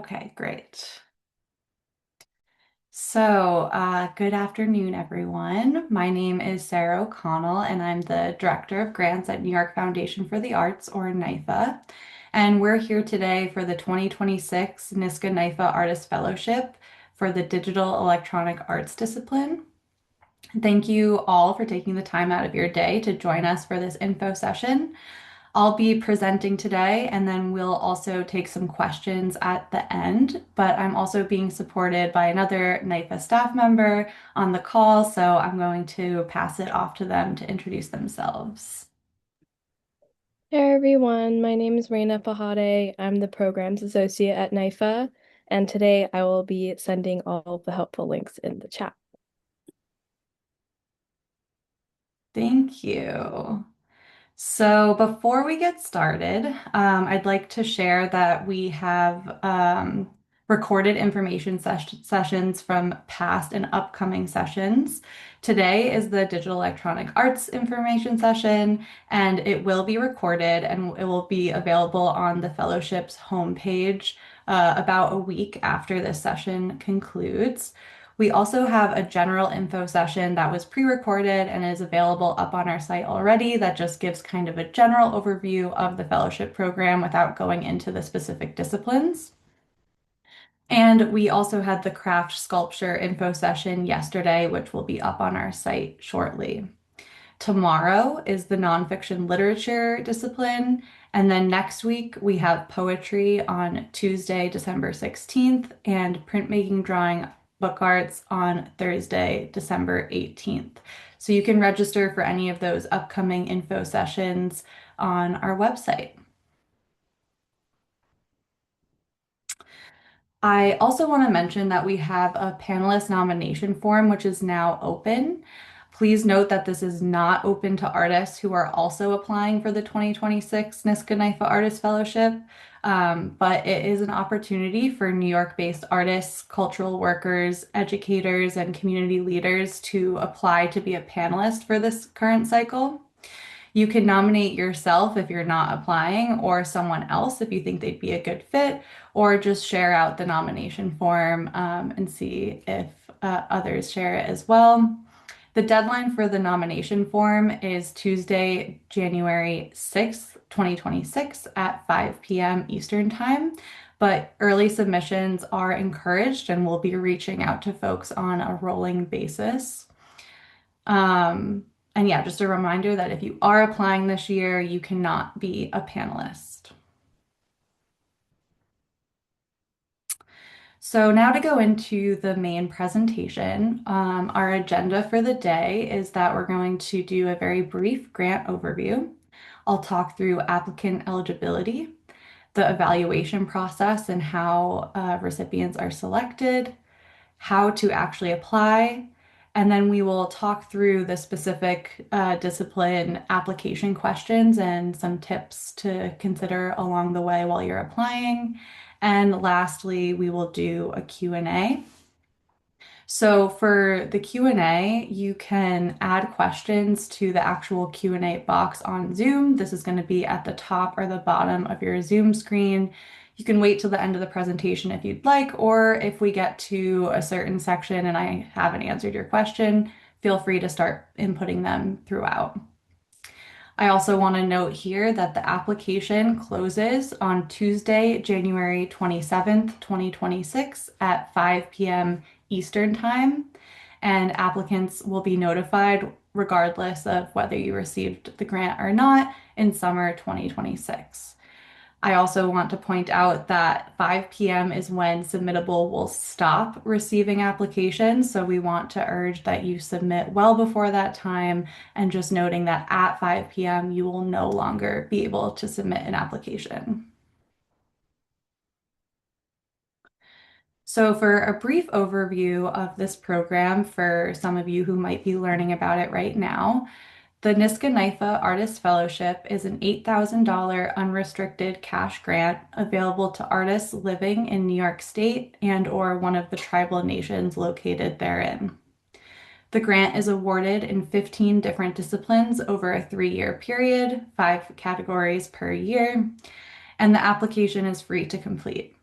Okay, great. So, good afternoon, everyone. My name is Sarah O'Connell, and I'm the Director of Grants at New York Foundation for the Arts, or NYFA. And we're here today for the 2026 NYSCA NYFA Artist Fellowship for the Digital Electronic Arts discipline. Thank you all for taking the time out of your day to join us for this info session. I'll be presenting today, and then we'll also take some questions at the end. But I'm also being supported by another NYFA staff member on the call, so I'm going to pass it off to them to introduce themselves. Hey everyone, my name is Reina Fahade. I'm the Programs Associate at NYFA, and today I will be sending all of the helpful links in the chat. Thank you. So before we get started, I'd like to share that we have recorded information sessions from past and upcoming sessions. Today is the Digital Electronic Arts information session, and it will be recorded and it will be available on the fellowship's homepage about a week after this session concludes. We also have a general info session that was pre-recorded and is available up on our site already that just gives kind of a general overview of the fellowship program without going into the specific disciplines. And we also had the craft sculpture info session yesterday, which will be up on our site shortly. Tomorrow is the nonfiction literature discipline. And then next week, we have poetry on Tuesday, December 16th, and printmaking, drawing, book arts on Thursday, December 18th. So you can register for any of those upcoming info sessions on our website. I also want to mention that we have a panelist nomination form, which is now open. Please note that this is not open to artists who are also applying for the 2026 NYSCA NYFA Artist Fellowship, but it is an opportunity for New York-based artists, cultural workers, educators, and community leaders to apply to be a panelist for this current cycle. You can nominate yourself if you're not applying, or someone else if you think they'd be a good fit, or just share out the nomination form and see if others share it as well. The deadline for the nomination form is Tuesday, January 6th, 2026 at 5 p.m. Eastern Time, but early submissions are encouraged and we'll be reaching out to folks on a rolling basis. Um, and yeah, just a reminder that if you are applying this year, you cannot be a panelist. So now to go into the main presentation, our agenda for the day is that we're going to do a very brief grant overview. I'll talk through applicant eligibility, the evaluation process and how recipients are selected, how to actually apply, and then we will talk through the specific discipline application questions and some tips to consider along the way while you're applying. And lastly, we will do a Q&A. So for the Q&A, you can add questions to the actual Q&A box on Zoom. This is going to be at the top or the bottom of your Zoom screen. You can wait till the end of the presentation if you'd like, or if we get to a certain section and I haven't answered your question, feel free to start inputting them throughout. I also want to note here that the application closes on Tuesday, January 27th, 2026 at 5 p.m. Eastern Time, and applicants will be notified regardless of whether you received the grant or not in summer 2026. I also want to point out that 5 p.m. is when Submittable will stop receiving applications. So we want to urge that you submit well before that time, and just noting that at 5 p.m. you will no longer be able to submit an application. So for a brief overview of this program for some of you who might be learning about it right now, the NYSCA NYFA Artist Fellowship is an $8,000 unrestricted cash grant available to artists living in New York State and or one of the tribal nations located therein. The grant is awarded in 15 different disciplines over a 3-year period, 5 categories per year, and the application is free to complete.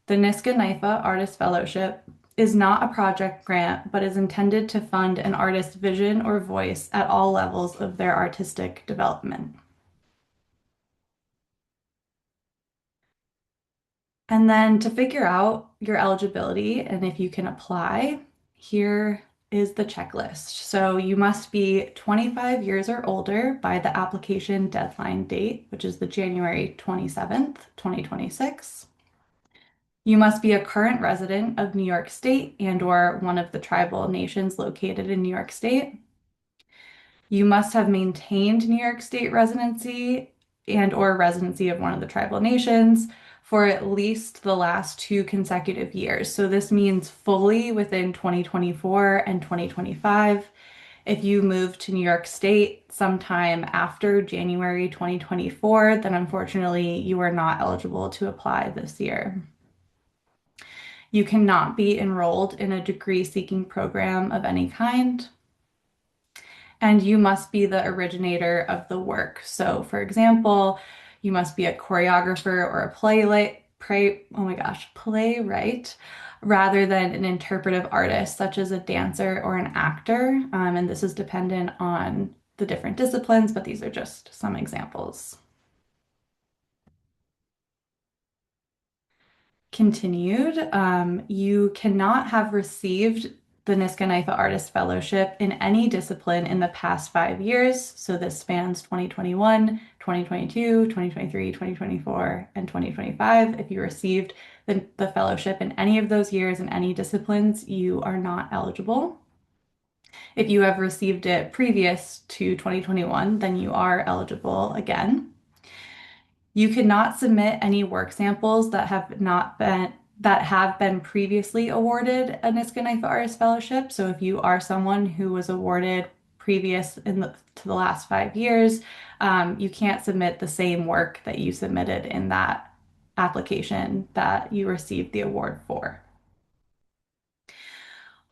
The NYSCA Artist Fellowship is not a project grant, but is intended to fund an artist's vision or voice at all levels of their artistic development. And then to figure out your eligibility and if you can apply, here is the checklist. So you must be 25 years or older by the application deadline date, which is the January 27th, 2026. You must be a current resident of New York State and or one of the tribal nations located in New York State. You must have maintained New York State residency and or residency of one of the tribal nations for at least the last 2 consecutive years. So this means fully within 2024 and 2025. If you move to New York State sometime after January 2024, then unfortunately you are not eligible to apply this year. You cannot be enrolled in a degree-seeking program of any kind, and you must be the originator of the work. So, for example, you must be a choreographer or a playwright rather than an interpretive artist, such as a dancer or an actor. And this is dependent on the different disciplines, but these are just some examples. Continued, you cannot have received the NYSCA Artist Fellowship in any discipline in the past 5 years. So this spans 2021, 2022, 2023, 2024, and 2025. If you received the fellowship in any of those years in any disciplines, you are not eligible. If you have received it previous to 2021, then you are eligible again. You cannot submit any work samples that have been previously awarded a NYSCA Artist Fellowship. So if you are someone who was awarded previous to the last 5 years, you can't submit the same work that you submitted in that application that you received the award for.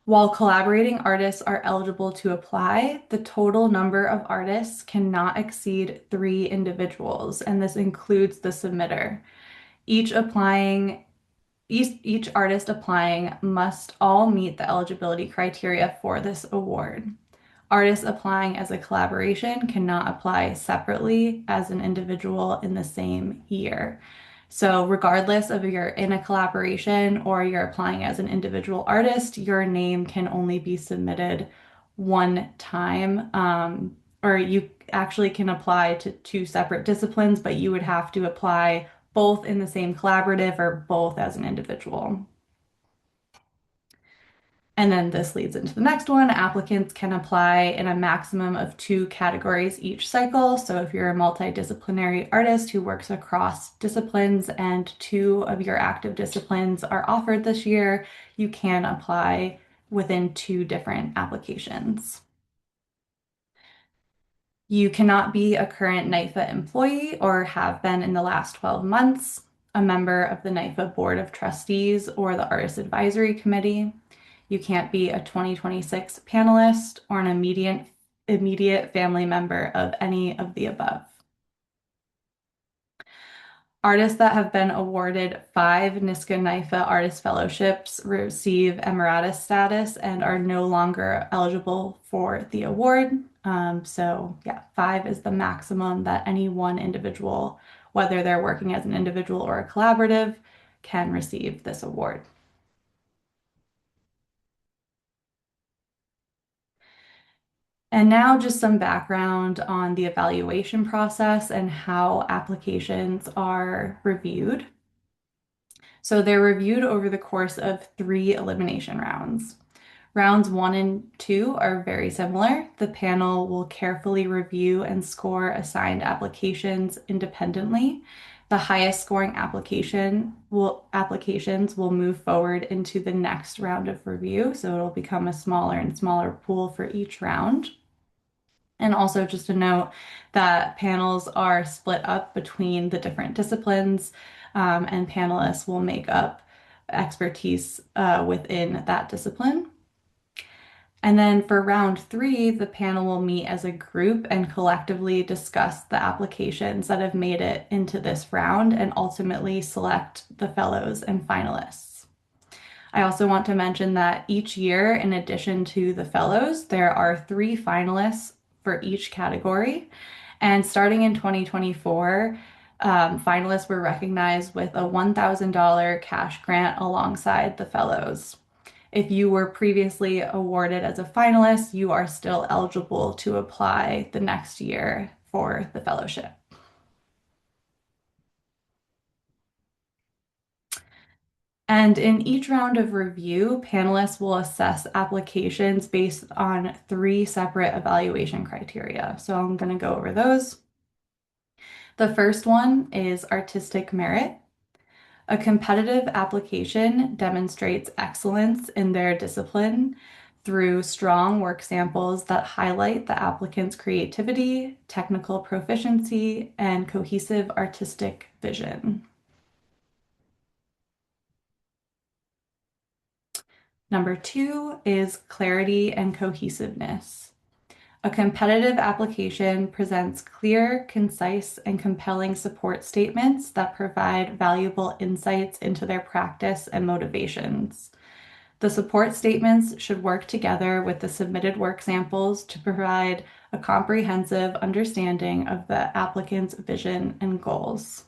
While collaborating artists are eligible to apply, the total number of artists cannot exceed 3 individuals, and this includes the submitter. Each applying, each artist applying must all meet the eligibility criteria for this award. Artists applying as a collaboration cannot apply separately as an individual in the same year. So, regardless of if you're in a collaboration or you're applying as an individual artist, your name can only be submitted one time. Or you actually can apply to 2 separate disciplines, but you would have to apply both in the same collaborative or both as an individual. And then this leads into the next one. Applicants can apply in a maximum of 2 categories each cycle. So if you're a multidisciplinary artist who works across disciplines and 2 of your active disciplines are offered this year, you can apply within 2 different applications. You cannot be a current NYFA employee or have been in the last 12 months, a member of the NYFA Board of Trustees or the Artist Advisory Committee. You can't be a 2026 panelist or an immediate family member of any of the above. Artists that have been awarded 5 NYSCA Artist Fellowships receive emeritus status and are no longer eligible for the award. So yeah, 5 is the maximum that any one individual, whether they're working as an individual or a collaborative, can receive this award. And now just some background on the evaluation process and how applications are reviewed. So they're reviewed over the course of 3 elimination rounds. Rounds 1 and 2 are very similar. The panel will carefully review and score assigned applications independently. The highest scoring applications will move forward into the next round of review, so it'll become a smaller and smaller pool for each round. And also just a note that panels are split up between the different disciplines, and panelists will make up expertise within that discipline. And then for round three, the panel will meet as a group and collectively discuss the applications that have made it into this round and ultimately select the fellows and finalists. I also want to mention that each year, in addition to the fellows, there are three finalists for each category. And starting in 2024, finalists were recognized with a $1,000 cash grant alongside the fellows. If you were previously awarded as a finalist, you are still eligible to apply the next year for the fellowship. And in each round of review, panelists will assess applications based on three separate evaluation criteria. So I'm going to go over those. The first one is artistic merit. A competitive application demonstrates excellence in their discipline through strong work samples that highlight the applicant's creativity, technical proficiency, and cohesive artistic vision. Number two is clarity and cohesiveness. A competitive application presents clear, concise, and compelling support statements that provide valuable insights into their practice and motivations. The support statements should work together with the submitted work samples to provide a comprehensive understanding of the applicant's vision and goals.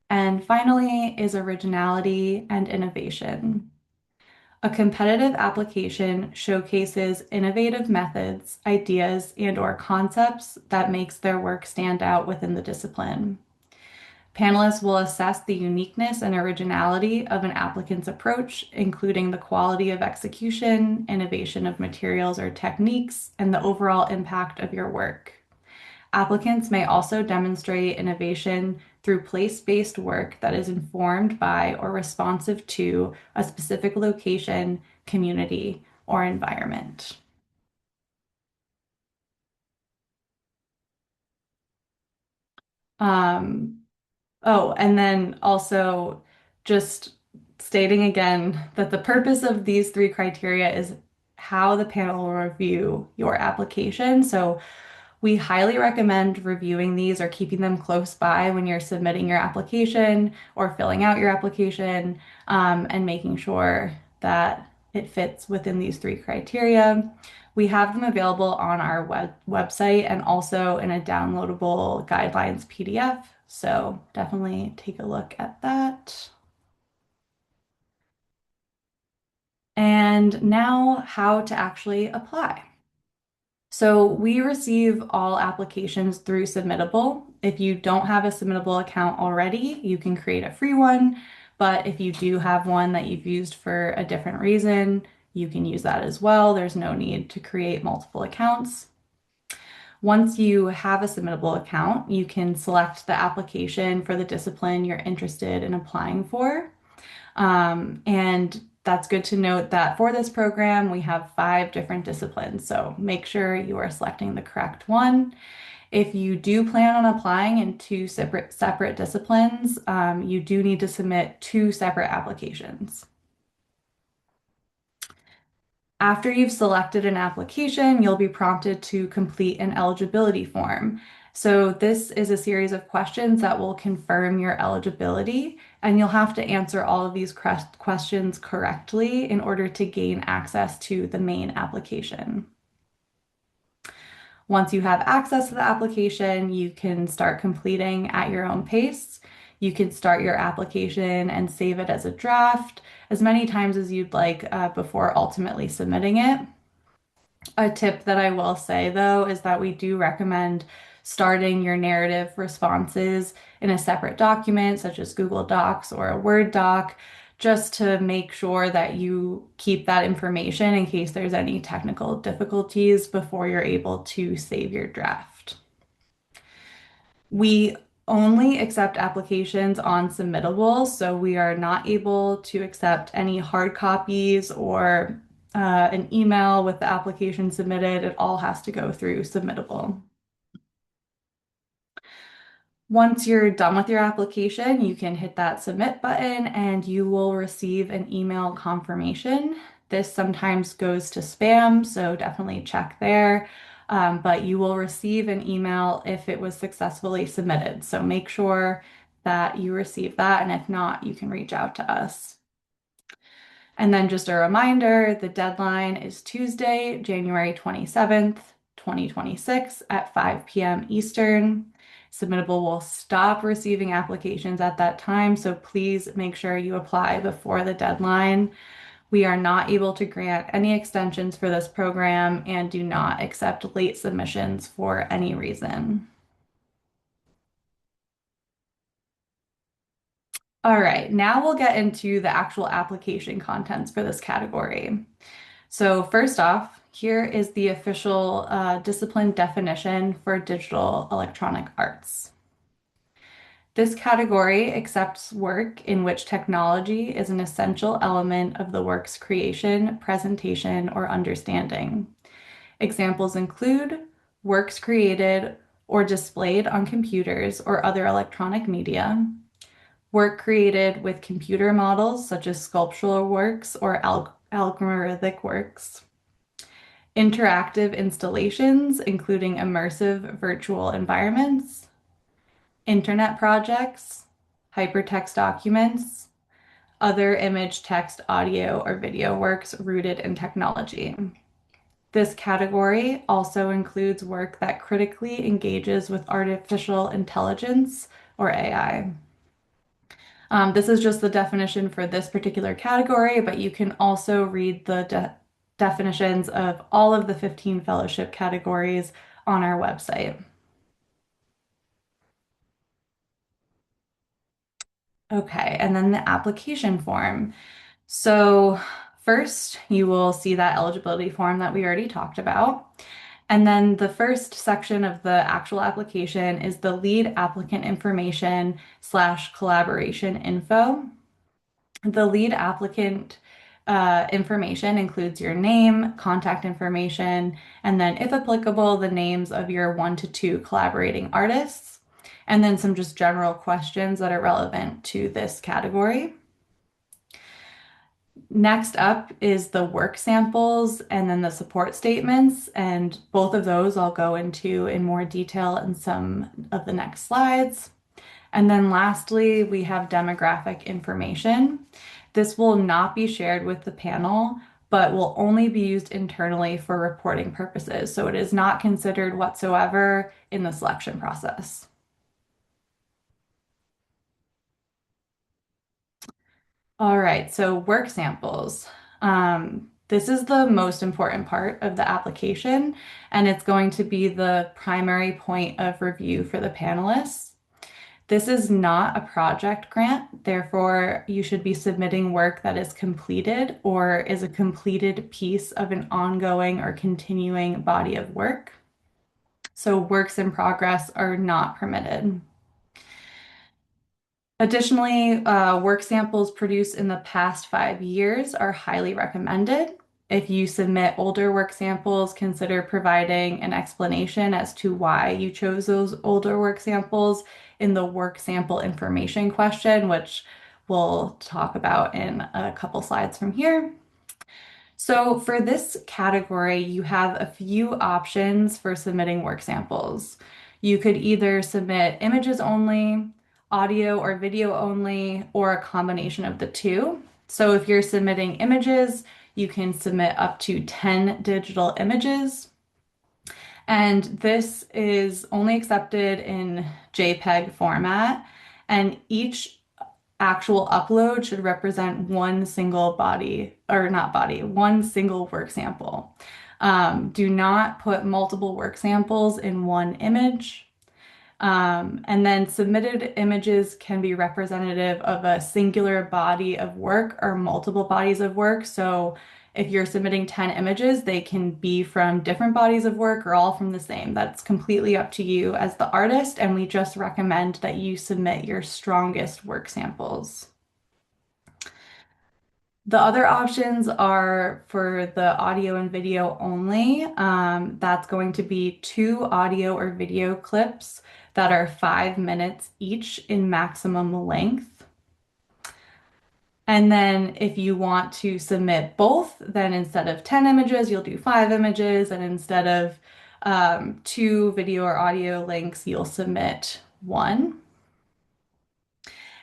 And finally is originality and innovation. A competitive application showcases innovative methods, ideas, and/or concepts that makes their work stand out within the discipline. Panelists will assess the uniqueness and originality of an applicant's approach, including the quality of execution, innovation of materials or techniques, and the overall impact of your work. Applicants may also demonstrate innovation through place-based work that is informed by or responsive to a specific location, community, or environment. Um, oh, and then also just stating again that the purpose of these three criteria is how the panel will review your application. So we highly recommend reviewing these or keeping them close by when you're submitting your application or filling out your application, and making sure that it fits within these three criteria. We have them available on our website and also in a downloadable guidelines PDF. So definitely take a look at that. And now, how to actually apply. So we receive all applications through Submittable. If you don't have a Submittable account already, you can create a free one. But if you do have one that you've used for a different reason, you can use that as well. There's no need to create multiple accounts. Once you have a Submittable account, you can select the application for the discipline you're interested in applying for. And that's good to note that for this program, we have 5 different disciplines. So make sure you are selecting the correct one. If you do plan on applying in two separate disciplines, you do need to submit 2 separate applications. After you've selected an application, you'll be prompted to complete an eligibility form. So this is a series of questions that will confirm your eligibility, and you'll have to answer all of these questions correctly in order to gain access to the main application. Once you have access to the application, you can start completing at your own pace. You can start your application and save it as a draft as many times as you'd like before ultimately submitting it. A tip that I will say though is that we do recommend starting your narrative responses in a separate document, such as Google Docs or a Word doc, just to make sure that you keep that information in case there's any technical difficulties before you're able to save your draft. We only accept applications on Submittable, so we are not able to accept any hard copies or an email with the application submitted. It all has to go through Submittable. Once you're done with your application, you can hit that submit button and you will receive an email confirmation. This sometimes goes to spam, so definitely check there. But you will receive an email if it was successfully submitted. So make sure that you receive that, and if not, you can reach out to us. And then just a reminder, the deadline is Tuesday, January 27th, 2026 at 5 p.m. Eastern. Submittable will stop receiving applications at that time, so please make sure you apply before the deadline. We are not able to grant any extensions for this program and do not accept late submissions for any reason. All right, now we'll get into the actual application contents for this category. So first off, here is the official discipline definition for digital electronic arts. This category accepts work in which technology is an essential element of the work's creation, presentation, or understanding. Examples include works created or displayed on computers or other electronic media, work created with computer models such as sculptural works or algorithmic works, interactive installations, including immersive virtual environments, internet projects, hypertext documents, other image, text, audio, or video works rooted in technology. This category also includes work that critically engages with artificial intelligence or AI. This is just the definition for this particular category, but you can also read the definitions of all of the 15 fellowship categories on our website. Okay, and then the application form. So first, you will see that eligibility form that we already talked about. And then the first section of the actual application is the lead applicant information / collaboration info. The lead applicant information includes your name, contact information, and then, if applicable, the names of your 1 to 2 collaborating artists, and then some just general questions that are relevant to this category. Next up is the work samples and then the support statements, and both of those I'll go into in more detail in some of the next slides. And then lastly, we have demographic information. This will not be shared with the panel, but will only be used internally for reporting purposes. So it is not considered whatsoever in the selection process. All right, so work samples. This is the most important part of the application, and it's going to be the primary point of review for the panelists. This is not a project grant, therefore, you should be submitting work that is completed or is a completed piece of an ongoing or continuing body of work. So, works in progress are not permitted. Additionally, work samples produced in the past 5 years are highly recommended. If you submit older work samples, consider providing an explanation as to why you chose those older work samples in the work sample information question, which we'll talk about in a couple slides from here. So for this category, you have a few options for submitting work samples. You could either submit images only, audio or video only, or a combination of the two. So if you're submitting images, you can submit up to 10 digital images. And this is only accepted in JPEG format, and each actual upload should represent one single body, or not body, one single work sample. Do not put multiple work samples in one image. And then submitted images can be representative of a singular body of work or multiple bodies of work. So if you're submitting 10 images, they can be from different bodies of work or all from the same. That's completely up to you as the artist, and we just recommend that you submit your strongest work samples. The other options are for the audio and video only. That's going to be 2 audio or video clips that are 5 minutes each in maximum length. And then if you want to submit both, then instead of 10 images, you'll do 5 images. And instead of two video or audio links, you'll submit one.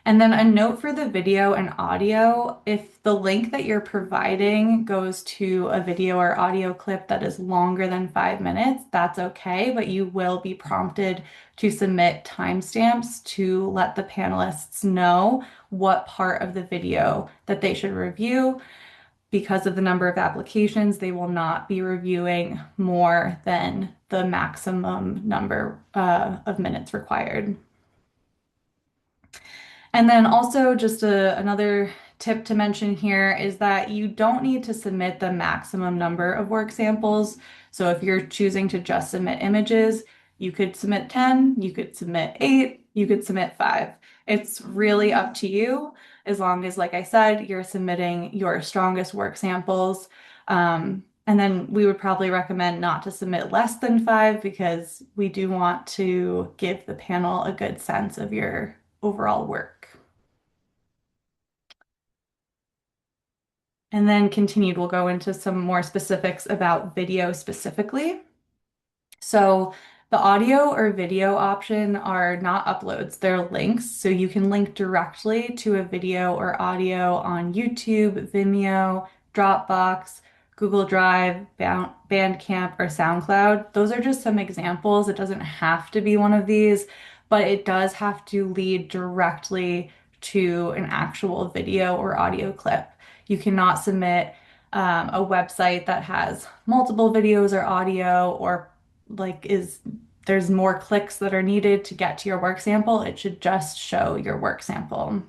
And then a note for the video and audio, if the link that you're providing goes to a video or audio clip that is longer than 5 minutes, that's okay, but you will be prompted to submit timestamps to let the panelists know what part of the video that they should review. Because of the number of applications, they will not be reviewing more than the maximum number of minutes required. And then also just another tip to mention here is that you don't need to submit the maximum number of work samples. So if you're choosing to just submit images, you could submit 10, you could submit 8, you could submit 5. It's really up to you, as long as, like I said, you're submitting your strongest work samples. And then we would probably recommend not to submit less than 5 because we do want to give the panel a good sense of your overall work. And then continued, we'll go into some more specifics about video specifically. So the audio or video option are not uploads, they're links. So you can link directly to a video or audio on YouTube, Vimeo, Dropbox, Google Drive, Bandcamp, or SoundCloud. Those are just some examples. It doesn't have to be one of these, but it does have to lead directly to an actual video or audio clip. You cannot submit a website that has multiple videos or audio, or like is there's more clicks that are needed to get to your work sample. It should just show your work sample.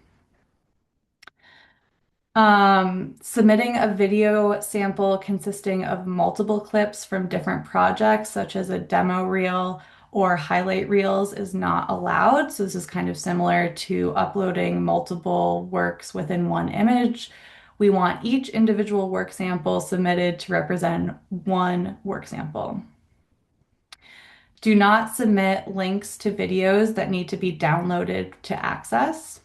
Submitting a video sample consisting of multiple clips from different projects, such as a demo reel or highlight reels, is not allowed. So this is kind of similar to uploading multiple works within one image. We want each individual work sample submitted to represent one work sample. Do not submit links to videos that need to be downloaded to access.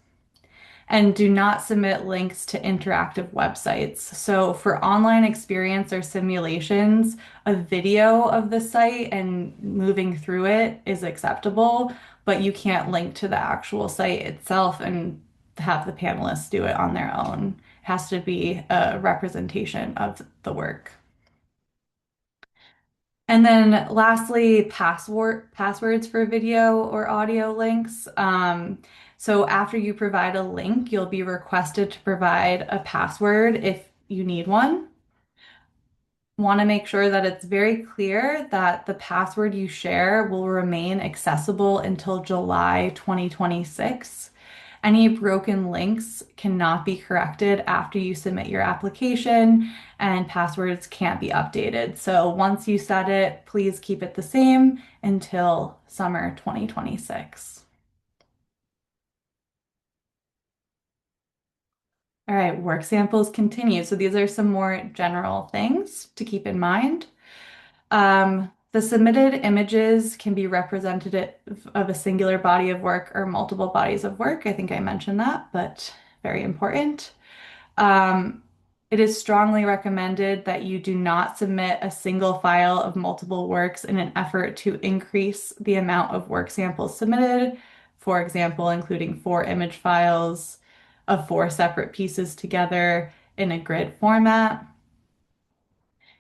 And do not submit links to interactive websites. So for online experience or simulations, a video of the site and moving through it is acceptable, but you can't link to the actual site itself and have the panelists do it on their own. It has to be a representation of the work. And then lastly, passwords for video or audio links. So after you provide a link, you'll be requested to provide a password if you need one. Want to make sure that it's very clear that the password you share will remain accessible until July 2026. Any broken links cannot be corrected after you submit your application, and passwords can't be updated. So once you set it, please keep it the same until summer 2026. All right, work samples continue. So these are some more general things to keep in mind. The submitted images can be representative of a singular body of work or multiple bodies of work. I think I mentioned that, but very important. Um, it is strongly recommended that you do not submit a single file of multiple works in an effort to increase the amount of work samples submitted. For example, including 4 image files of 4 separate pieces together in a grid format.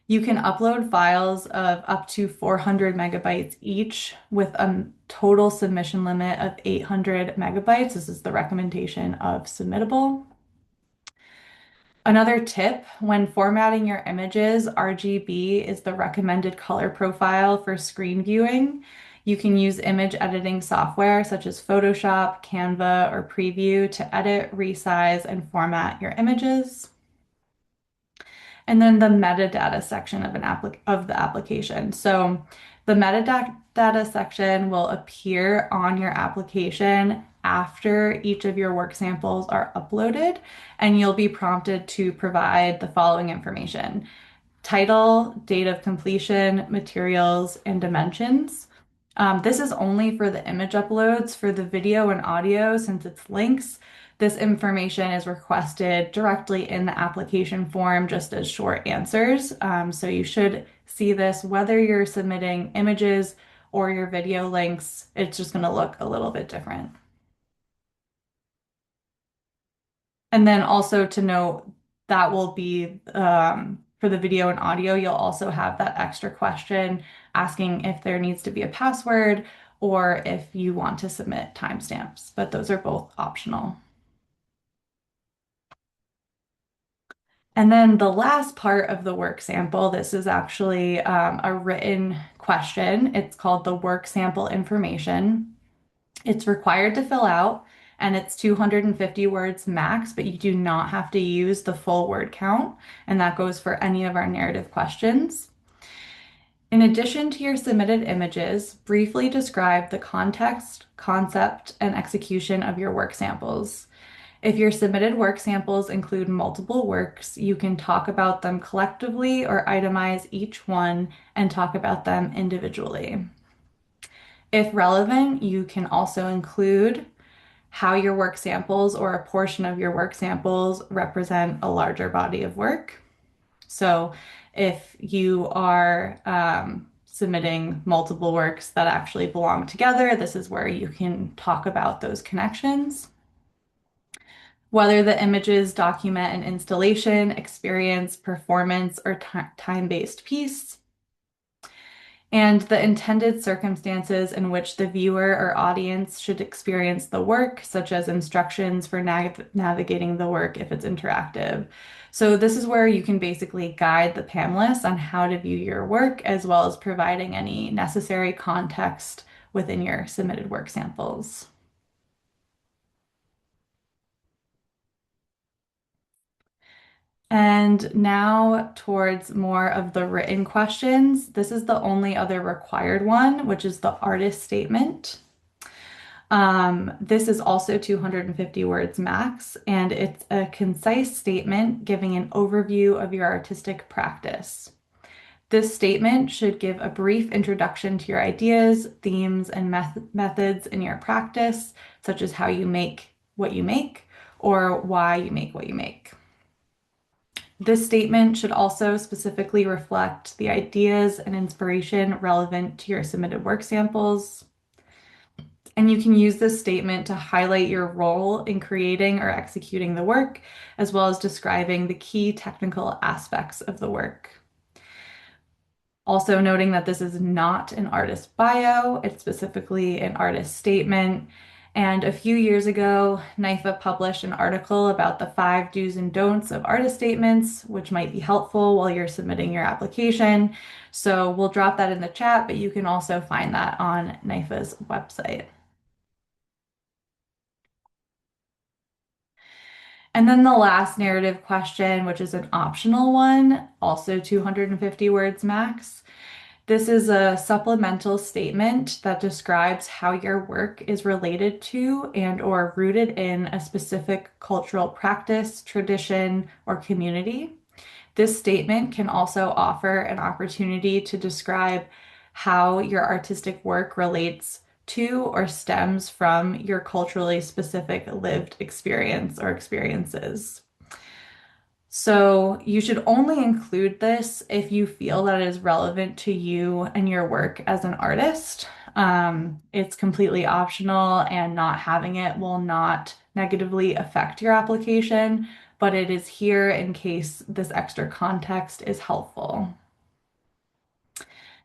You can upload files of up to 400 megabytes each with a total submission limit of 800 megabytes. This is the recommendation of Submittable. Another tip, when formatting your images, RGB is the recommended color profile for screen viewing. You can use image editing software such as Photoshop, Canva, or Preview to edit, resize, and format your images. And then the metadata section of the application. So the metadata section will appear on your application after each of your work samples are uploaded, and you'll be prompted to provide the following information: title, date of completion, materials, and dimensions. This is only for the image uploads. For the video and audio, since it's links, this information is requested directly in the application form just as short answers. So you should see this whether you're submitting images or your video links. It's just going to look a little bit different. And then also to note that will be for the video and audio, you'll also have that extra question asking if there needs to be a password or if you want to submit timestamps, but those are both optional. And then the last part of the work sample, this is actually a written question. It's called the work sample information. It's required to fill out and it's 250 words max, but you do not have to use the full word count. And that goes for any of our narrative questions. In addition to your submitted images, briefly describe the context, concept, and execution of your work samples. If your submitted work samples include multiple works, you can talk about them collectively or itemize each one and talk about them individually. If relevant, you can also include how your work samples or a portion of your work samples represent a larger body of work. So if you are submitting multiple works that actually belong together, this is where you can talk about those connections. Whether the images document an installation, experience, performance, or time-based piece, and the intended circumstances in which the viewer or audience should experience the work, such as instructions for navigating the work if it's interactive. So this is where you can basically guide the panelists on how to view your work, as well as providing any necessary context within your submitted work samples. And now towards more of the written questions. This is the only other required one, which is the artist statement. This is also 250 words max, and it's a concise statement giving an overview of your artistic practice. This statement should give a brief introduction to your ideas, themes, and methods in your practice, such as how you make what you make or why you make what you make. This statement should also specifically reflect the ideas and inspiration relevant to your submitted work samples. And you can use this statement to highlight your role in creating or executing the work, as well as describing the key technical aspects of the work. Also noting that this is not an artist bio, it's specifically an artist statement. And a few years ago, NYFA published an article about the 5 do's and don'ts of artist statements, which might be helpful while you're submitting your application. So we'll drop that in the chat, but you can also find that on NYFA's website. And then the last narrative question, which is an optional one, also 250 words max. This is a supplemental statement that describes how your work is related to and or rooted in a specific cultural practice, tradition, or community. This statement can also offer an opportunity to describe how your artistic work relates to or stems from your culturally specific lived experience or experiences. So you should only include this if you feel that it is relevant to you and your work as an artist. It's completely optional, and not having it will not negatively affect your application, but it is here in case this extra context is helpful.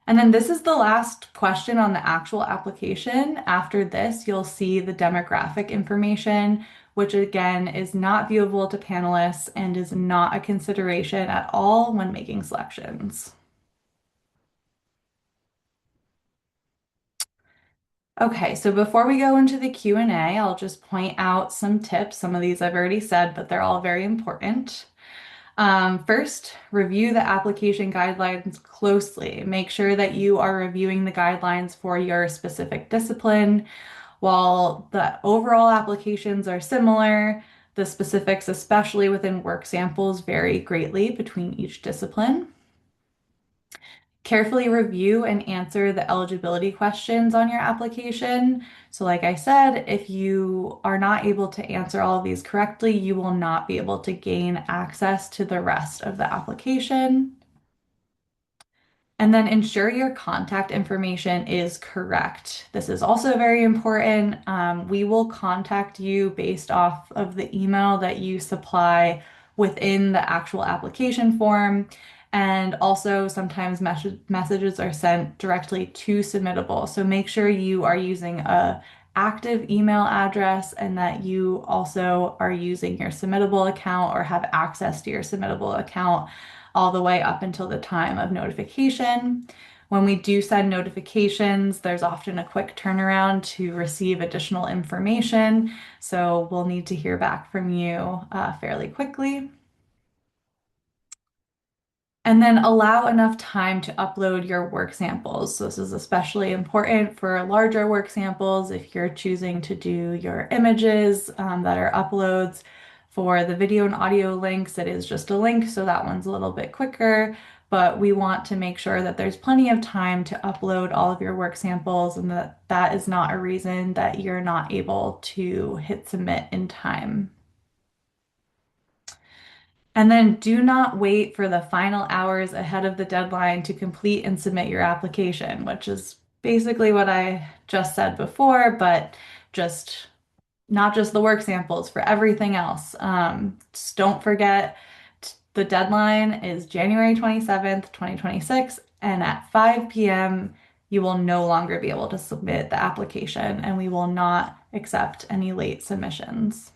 And then this is the last question on the actual application. After this, you'll see the demographic information, which again is not viewable to panelists and is not a consideration at all when making selections. Okay, so before we go into the Q&A, I'll just point out some tips. Some of these I've already said, but they're all very important. First, review the application guidelines closely. Make sure that you are reviewing the guidelines for your specific discipline. While the overall applications are similar, the specifics, especially within work samples, vary greatly between each discipline. Carefully review and answer the eligibility questions on your application. So, like I said, if you are not able to answer all of these correctly, you will not be able to gain access to the rest of the application. And then ensure your contact information is correct. This is also very important. We will contact you based off of the email that you supply within the actual application form. And also, sometimes messages are sent directly to Submittable. So make sure you are using a active email address and that you also are using your Submittable account or have access to your Submittable account all the way up until the time of notification. When we do send notifications, there's often a quick turnaround to receive additional information. So we'll need to hear back from you fairly quickly. And then allow enough time to upload your work samples. So this is especially important for larger work samples if you're choosing to do your images that are uploads. For the video and audio links, it is just a link, so that one's a little bit quicker. But we want to make sure that there's plenty of time to upload all of your work samples and that that is not a reason that you're not able to hit submit in time. And then do not wait for the final hours ahead of the deadline to complete and submit your application, which is basically what I just said before, but just not just the work samples, for everything else. Just don't forget the deadline is January 27th, 2026, and at 5 p.m., you will no longer be able to submit the application, and we will not accept any late submissions.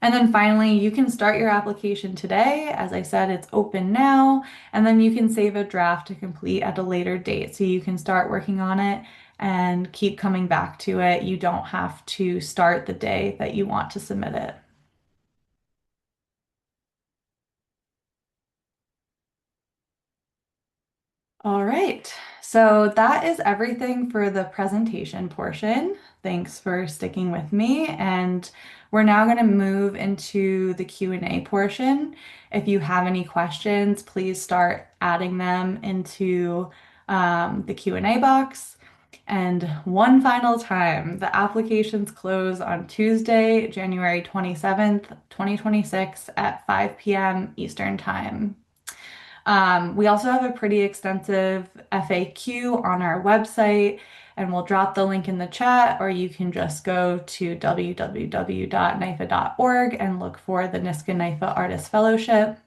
And then finally, you can start your application today. As I said, it's open now, and then you can save a draft to complete at a later date. So you can start working on it and keep coming back to it. You don't have to start the day that you want to submit it. All right, so that is everything for the presentation portion. Thanks for sticking with me, and we're now going to move into the Q&A portion. If you have any questions, please start adding them into the Q&A box. And one final time, the applications close on Tuesday, January 27th, 2026 at 5 p.m. Eastern Time. We also have a pretty extensive FAQ on our website, and we'll drop the link in the chat, or you can just go to www.nyfa.org and look for the NYSCA Artist Fellowship.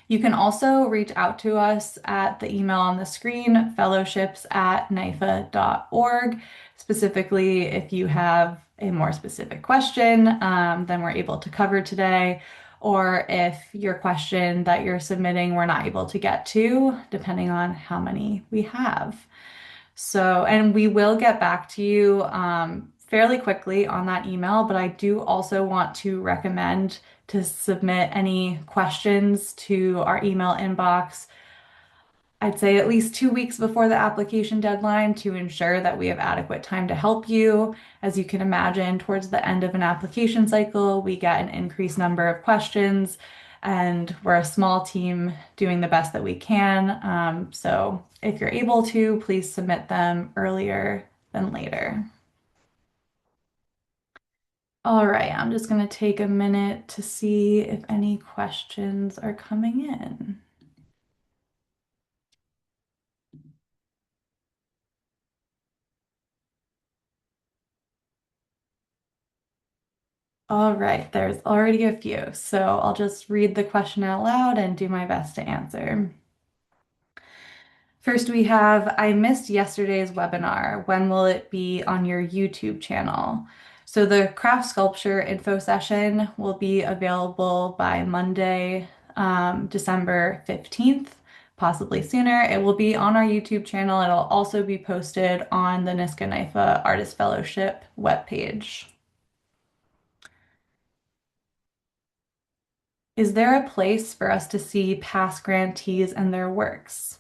You can also reach out to us at the email on the screen, fellowships@nyfa.org, specifically if you have a more specific question than we're able to cover today, or if your question that you're submitting we're not able to get to, depending on how many we have. So, and we will get back to you fairly quickly on that email, but I do also want to recommend to submit any questions to our email inbox. I'd say at least 2 weeks before the application deadline to ensure that we have adequate time to help you. As you can imagine, towards the end of an application cycle, we get an increased number of questions, and we're a small team doing the best that we can. So if you're able to, please submit them earlier than later. All right, I'm just going to take a minute to see if any questions are coming in. All right, there's already a few, so I'll just read the question out loud and do my best to answer. First, we have, I missed yesterday's webinar. When will it be on your YouTube channel? So the craft sculpture info session will be available by Monday, December 15th, possibly sooner. It will be on our YouTube channel. It'll also be posted on the NYFA Artist Fellowship webpage. Is there a place for us to see past grantees and their works?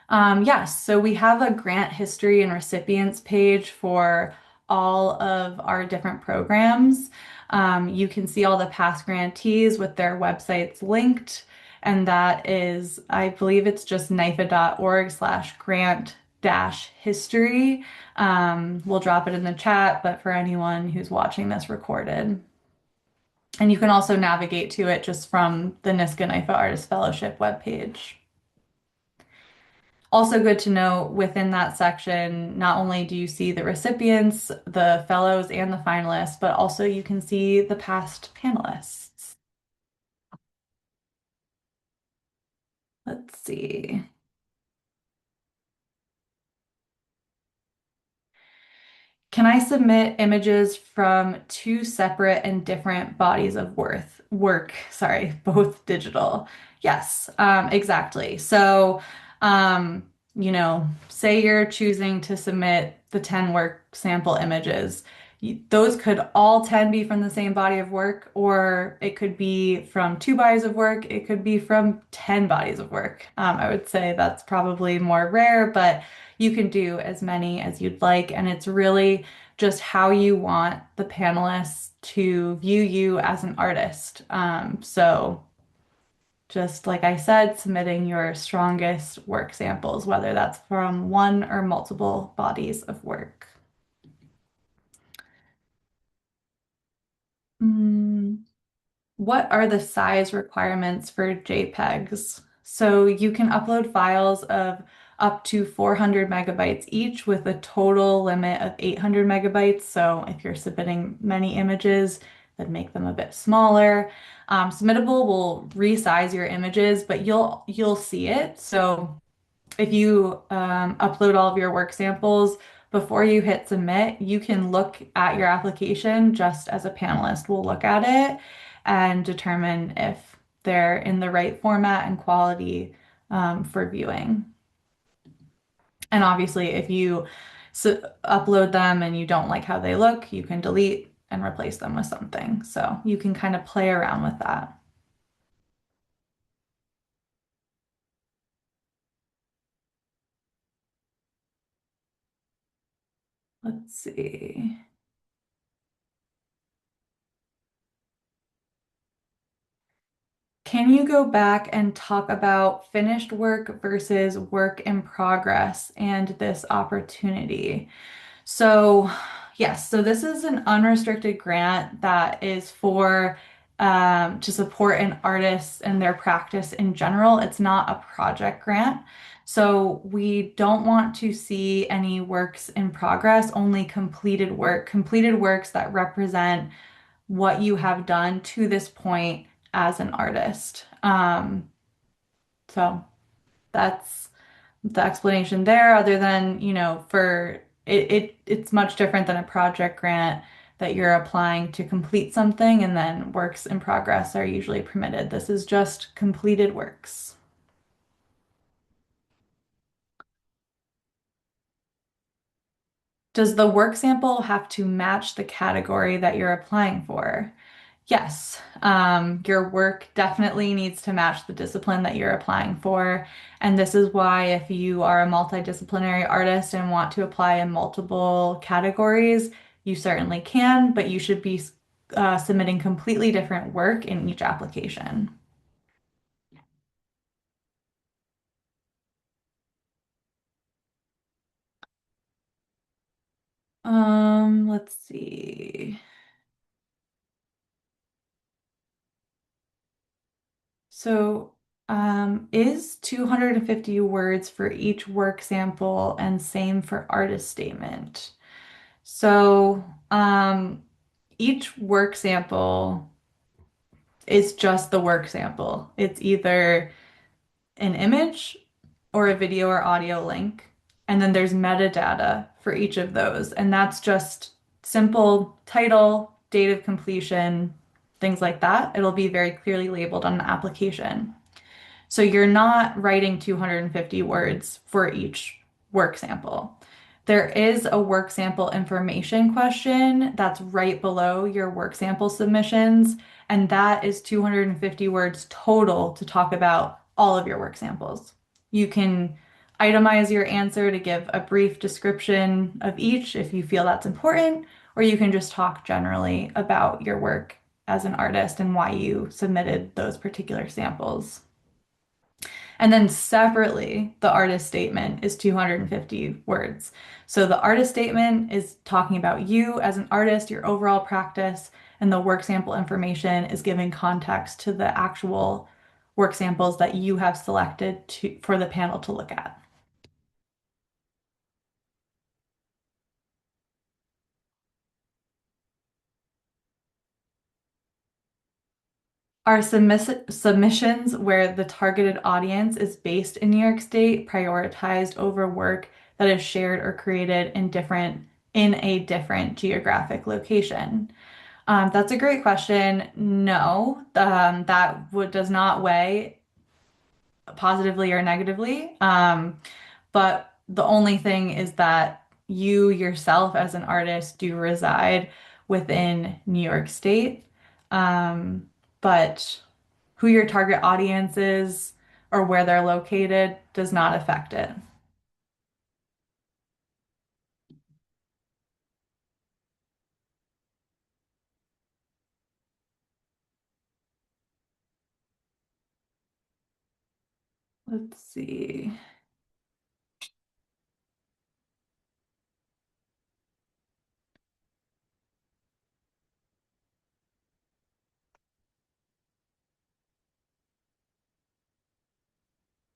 Yes, so we have a grant history and recipients page for all of our different programs. You can see all the past grantees with their websites linked, And that is, I believe it's just NYFA.org/grant-history. We'll drop it in the chat, but for anyone who's watching this recorded. And you can also navigate to it just from the NYSCA NYFA Artist Fellowship webpage. Also good to know within that section, not only do you see the recipients, the fellows, and the finalists, but also you can see the past panelists. Let's see. Can I submit images from two separate and different bodies of work? Sorry, both digital. Yes, exactly. So, um, say you're choosing to submit the 10 work sample images. Those could all 10 be from the same body of work, or it could be from two bodies of work. It could be from 10 bodies of work. I would say that's probably more rare, but you can do as many as you'd like, and it's really just how you want the panelists to view you as an artist. So just like I said, submitting your strongest work samples, whether that's from one or multiple bodies of work. Mm. What are the size requirements for JPEGs? So you can upload files of up to 400 megabytes each with a total limit of 800 megabytes. So if you're submitting many images, then make them a bit smaller. Submittable will resize your images, but you'll see it. So if you upload all of your work samples before you hit submit, you can look at your application just as a panelist will look at it and determine if they're in the right format and quality for viewing. And obviously, if you upload them and you don't like how they look, you can delete and replace them with something. So you can kind of play around with that. Let's see. Can you go back and talk about finished work versus work in progress and this opportunity? So, yes, so this is an unrestricted grant that is for to support an artist and their practice in general. It's not a project grant. So we don't want to see any works in progress, only completed works that represent what you have done to this point as an artist. So that's the explanation there, other than, for it's much different than a project grant that you're applying to complete something and then works in progress are usually permitted. This is just completed works. Does the work sample have to match the category that you're applying for? Yes, your work definitely needs to match the discipline that you're applying for. And this is why, if you are a multidisciplinary artist and want to apply in multiple categories, you certainly can, but you should be submitting completely different work in each application. Let's see. So, is 250 words for each work sample and same for artist statement? So, each work sample is just the work sample. It's either an image or a video or audio link. And then there's metadata for each of those. And that's just simple title, date of completion, things like that. It'll be very clearly labeled on the application. So you're not writing 250 words for each work sample. There is a work sample information question that's right below your work sample submissions, and that is 250 words total to talk about all of your work samples. You can itemize your answer to give a brief description of each if you feel that's important, or you can just talk generally about your work as an artist and why you submitted those particular samples. And then separately, the artist statement is 250 words. So the artist statement is talking about you as an artist, your overall practice, and the work sample information is giving context to the actual work samples that you have selected for the panel to look at. Our submissions where the targeted audience is based in New York State prioritized over work that is shared or created in a different geographic location? That's a great question. No, that does not weigh positively or negatively. But the only thing is that you yourself as an artist do reside within New York State. Um, but who your target audience is or where they're located does not affect it. Let's see.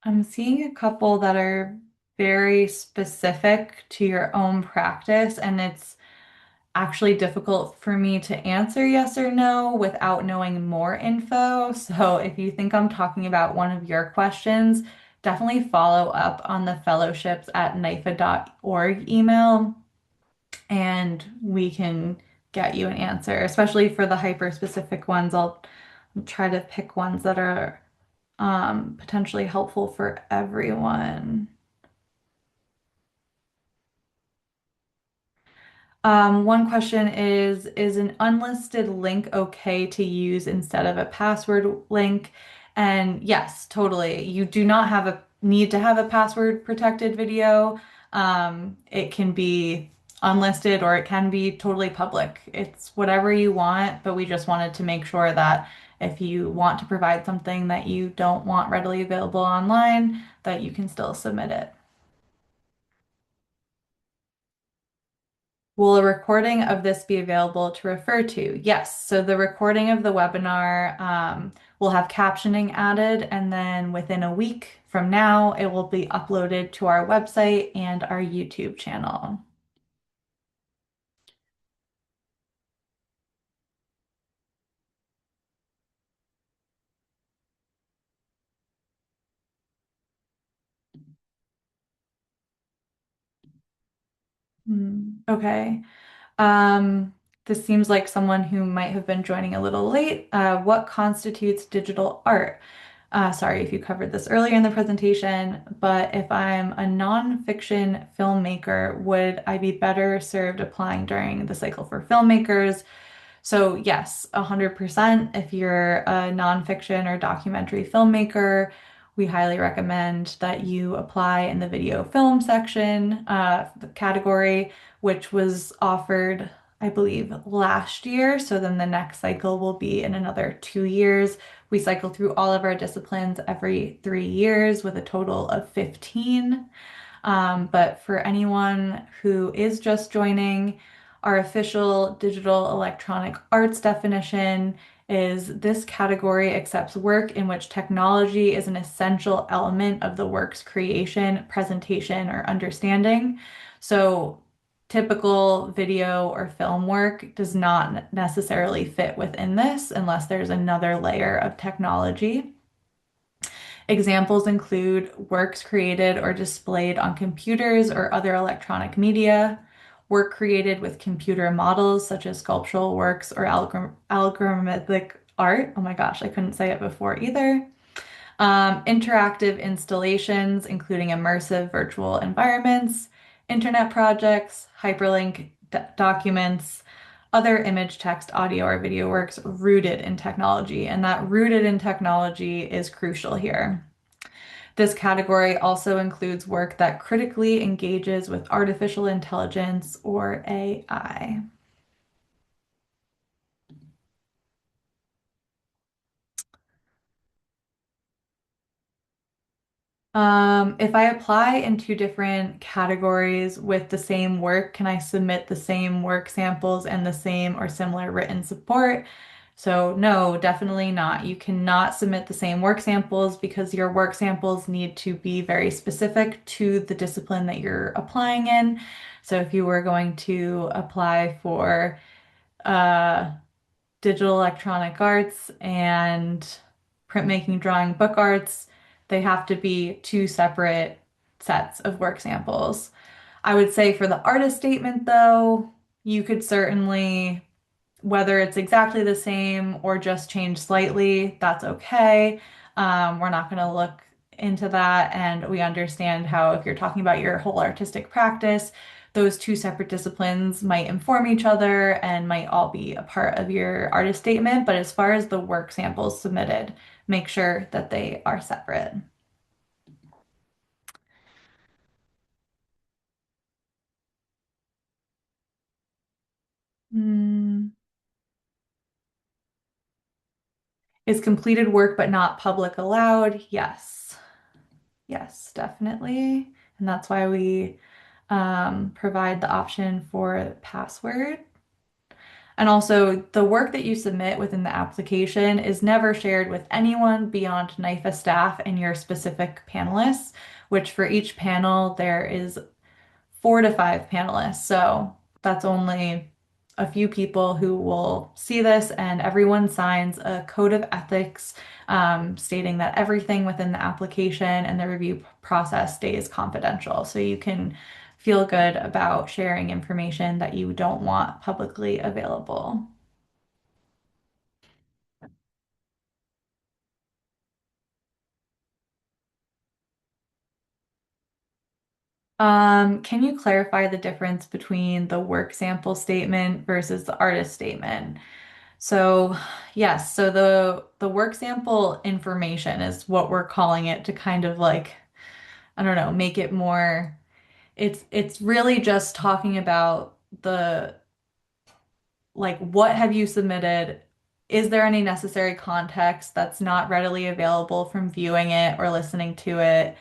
I'm seeing a couple that are very specific to your own practice, and it's actually difficult for me to answer yes or no without knowing more info. So if you think I'm talking about one of your questions, definitely follow up on the fellowships at NYFA.org email and we can get you an answer, especially for the hyper specific ones. I'll try to pick ones that are potentially helpful for everyone. One question is an unlisted link okay to use instead of a password link? And yes, totally. You do not have a need to have a password protected video. It can be unlisted or it can be totally public. It's whatever you want, but we just wanted to make sure that if you want to provide something that you don't want readily available online, that you can still submit it. Will a recording of this be available to refer to? Yes. So the recording of the webinar will have captioning added, and then within a week from now, it will be uploaded to our website and our YouTube channel. Okay. Um, this seems like someone who might have been joining a little late. What constitutes digital art? Sorry if you covered this earlier in the presentation, but if I'm a nonfiction filmmaker, would I be better served applying during the cycle for filmmakers? So yes, 100%. If you're a nonfiction or documentary filmmaker, we highly recommend that you apply in the video film section, the category, which was offered, I believe, last year. So then the next cycle will be in another 2 years. We cycle through all of our disciplines every 3 years with a total of 15. But for anyone who is just joining, our official digital electronic arts definition is this category accepts work in which technology is an essential element of the work's creation, presentation, or understanding. So typical video or film work does not necessarily fit within this unless there's another layer of technology. Examples include works created or displayed on computers or other electronic media, work created with computer models such as sculptural works or algorithmic art. Oh my gosh, I couldn't say it before either. Interactive installations, including immersive virtual environments, internet projects, hyperlink documents, other image, text, audio, or video works rooted in technology. And that rooted in technology is crucial here. This category also includes work that critically engages with artificial intelligence or AI. If I apply in two different categories with the same work, can I submit the same work samples and the same or similar written support? So no, definitely not. You cannot submit the same work samples because your work samples need to be very specific to the discipline that you're applying in. So if you were going to apply for uh, digital electronic arts and printmaking, drawing, book arts, they have to be two separate sets of work samples. I would say for the artist statement, though, you could certainly, whether it's exactly the same or just change slightly, that's okay. We're not going to look into that. And we understand how, if you're talking about your whole artistic practice, those two separate disciplines might inform each other and might all be a part of your artist statement. But as far as the work samples submitted, make sure that they are separate. Hmm. Is completed work but not public allowed? Yes. Yes, definitely. And that's why we provide the option for password. And also, the work that you submit within the application is never shared with anyone beyond NYFA staff and your specific panelists, which for each panel, there is 4 to 5 panelists. So that's only a few people who will see this, and everyone signs a code of ethics stating that everything within the application and the review process stays confidential. So you can feel good about sharing information that you don't want publicly available. Can you clarify the difference between the work sample statement versus the artist statement? So, yes, so the work sample information is what we're calling it to kind of like, I don't know, make it more, it's really just talking about the like, what have you submitted? Is there any necessary context that's not readily available from viewing it or listening to it?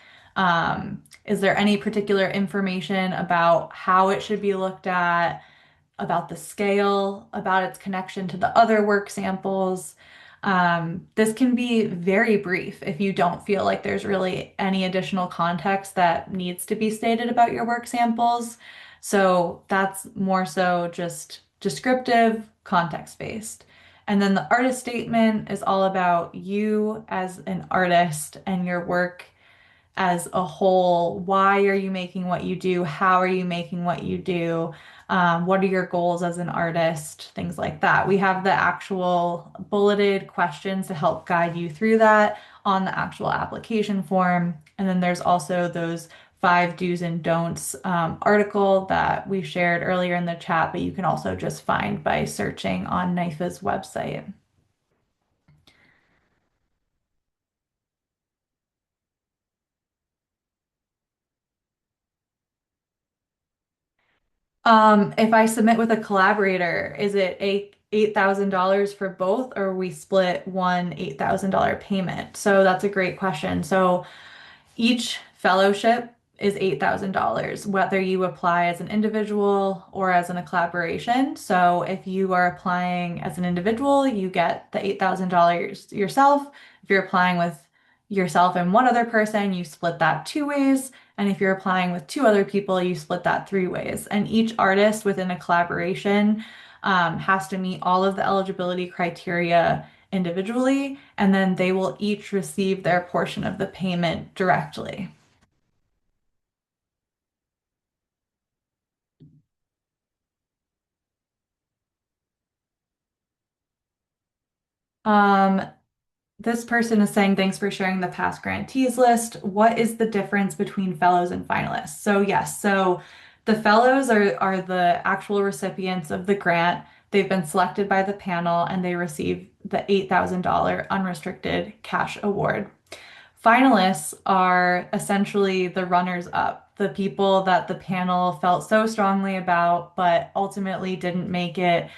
Is there any particular information about how it should be looked at, about the scale, about its connection to the other work samples? This can be very brief if you don't feel like there's really any additional context that needs to be stated about your work samples. So that's more so just descriptive, context-based. And then the artist statement is all about you as an artist and your work as a whole. Why are you making what you do? How are you making what you do? What are your goals as an artist? Things like that. We have the actual bulleted questions to help guide you through that on the actual application form. And then there's also those 5 do's and don'ts article that we shared earlier in the chat, but you can also just find by searching on NYFA's website. If I submit with a collaborator, is it $8,000 for both, or we split one $8,000 payment? So that's a great question. So each fellowship is $8,000, whether you apply as an individual or as in a collaboration. So if you are applying as an individual, you get the $8,000 yourself. If you're applying with yourself and one other person, you split that 2 ways. And if you're applying with 2 other people, you split that 3 ways. And each artist within a collaboration has to meet all of the eligibility criteria individually, and then they will each receive their portion of the payment directly. Um, this person is saying, thanks for sharing the past grantees list. What is the difference between fellows and finalists? So yes, so the fellows are the actual recipients of the grant. They've been selected by the panel and they receive the $8,000 unrestricted cash award. Finalists are essentially the runners up, the people that the panel felt so strongly about, but ultimately didn't make it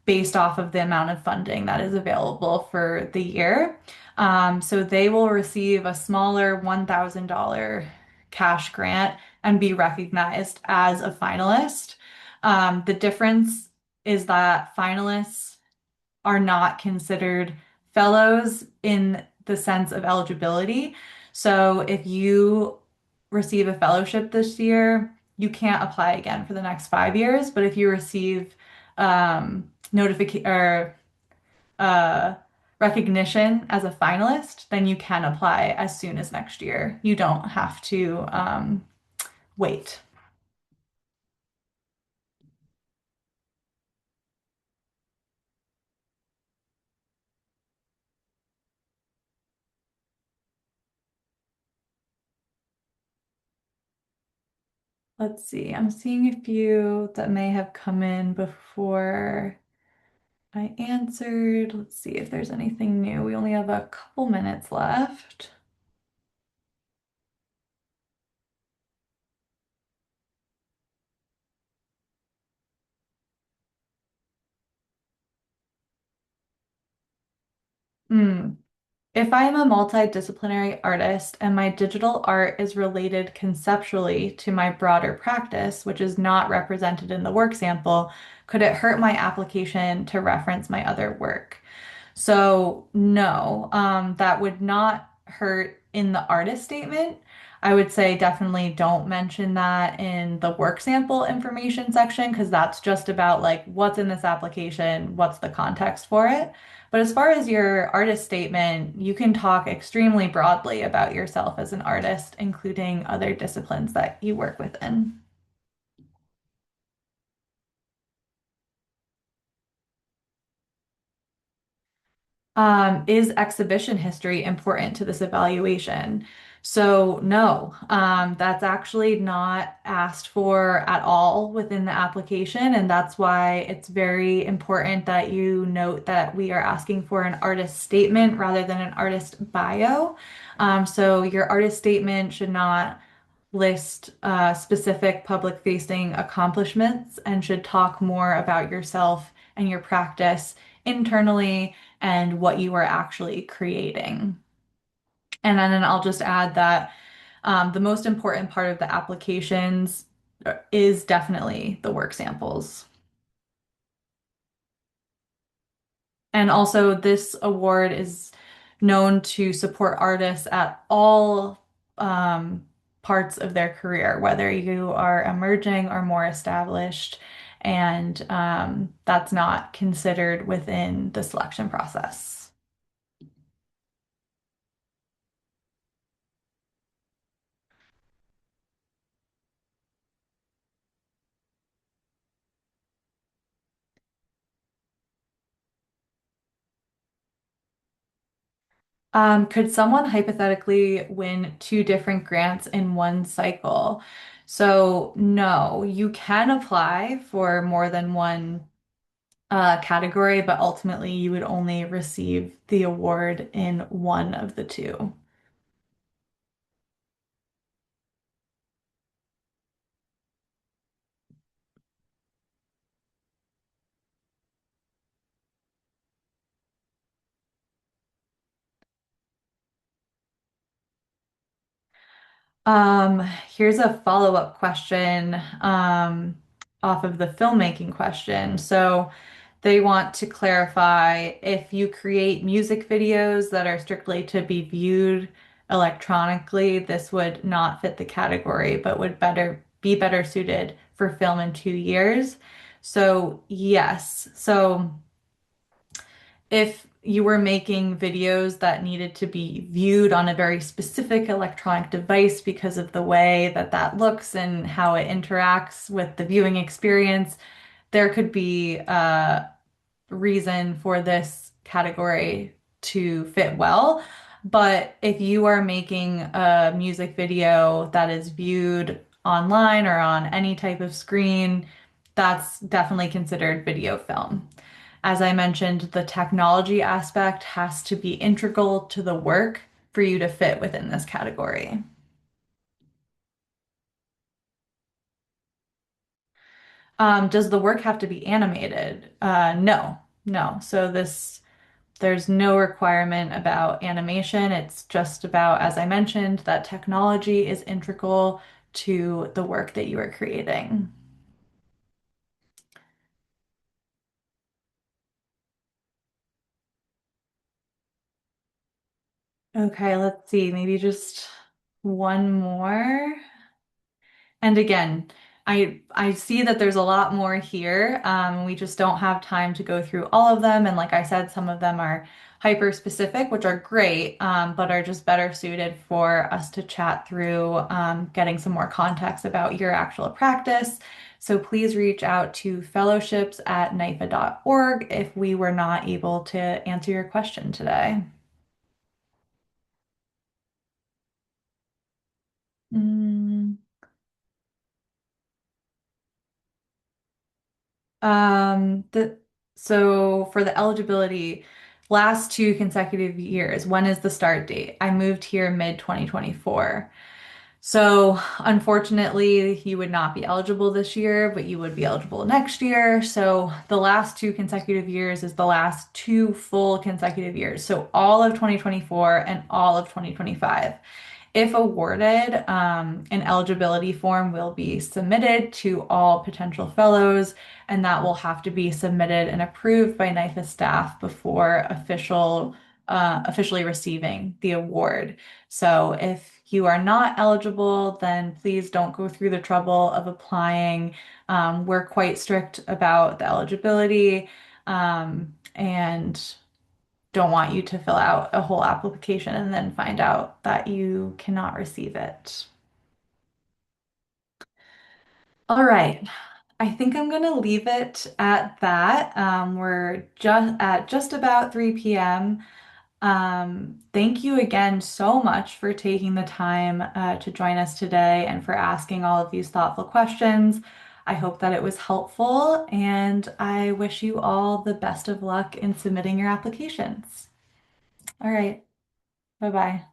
based off of the amount of funding that is available for the year. So they will receive a smaller $1,000 cash grant and be recognized as a finalist. The difference is that finalists are not considered fellows in the sense of eligibility. So if you receive a fellowship this year, you can't apply again for the next 5 years. But if you receive notification or uh, recognition as a finalist, then you can apply as soon as next year. You don't have to wait. Let's see. I'm seeing a few that may have come in before I answered. Let's see if there's anything new. We only have a couple minutes left. Hmm. If I am a multidisciplinary artist and my digital art is related conceptually to my broader practice, which is not represented in the work sample, could it hurt my application to reference my other work? So, no, that would not hurt in the artist statement. I would say definitely don't mention that in the work sample information section because that's just about like what's in this application, what's the context for it. But as far as your artist statement, you can talk extremely broadly about yourself as an artist, including other disciplines that you work within. Is exhibition history important to this evaluation? So, no, that's actually not asked for at all within the application. And that's why it's very important that you note that we are asking for an artist statement rather than an artist bio. So, your artist statement should not list specific public facing accomplishments and should talk more about yourself and your practice internally and what you are actually creating. And then I'll just add that the most important part of the applications is definitely the work samples. And also, this award is known to support artists at all parts of their career, whether you are emerging or more established, and that's not considered within the selection process. Could someone hypothetically win two different grants in one cycle? So, no, you can apply for more than one category, but ultimately you would only receive the award in one of the two. Here's a follow-up question off of the filmmaking question. So they want to clarify if you create music videos that are strictly to be viewed electronically, this would not fit the category, but would better suited for film in 2 years. So yes. So if you were making videos that needed to be viewed on a very specific electronic device because of the way that that looks and how it interacts with the viewing experience, there could be a reason for this category to fit well. But if you are making a music video that is viewed online or on any type of screen, that's definitely considered video film. As I mentioned, the technology aspect has to be integral to the work for you to fit within this category. Does the work have to be animated? No, no. There's no requirement about animation. It's just about, as I mentioned, that technology is integral to the work that you are creating. Okay, let's see, maybe just one more. And again, I see that there's a lot more here. We just don't have time to go through all of them. And like I said, some of them are hyper specific, which are great, but are just better suited for us to chat through, getting some more context about your actual practice. So please reach out to fellowships@NYFA.org if we were not able to answer your question today. Mm. The so for the eligibility, last 2 consecutive years, when is the start date? I moved here mid 2024. So unfortunately, you would not be eligible this year, but you would be eligible next year. So the last 2 consecutive years is the last 2 full consecutive years. So all of 2024 and all of 2025. If awarded, an eligibility form will be submitted to all potential fellows, and that will have to be submitted and approved by NYFA staff before officially receiving the award. So if you are not eligible, then please don't go through the trouble of applying. We're quite strict about the eligibility, and don't want you to fill out a whole application and then find out that you cannot receive it. All right. I think I'm going to leave it at that. We're just about 3 p.m. Thank you again so much for taking the time to join us today and for asking all of these thoughtful questions. I hope that it was helpful, and I wish you all the best of luck in submitting your applications. All right. Bye-bye.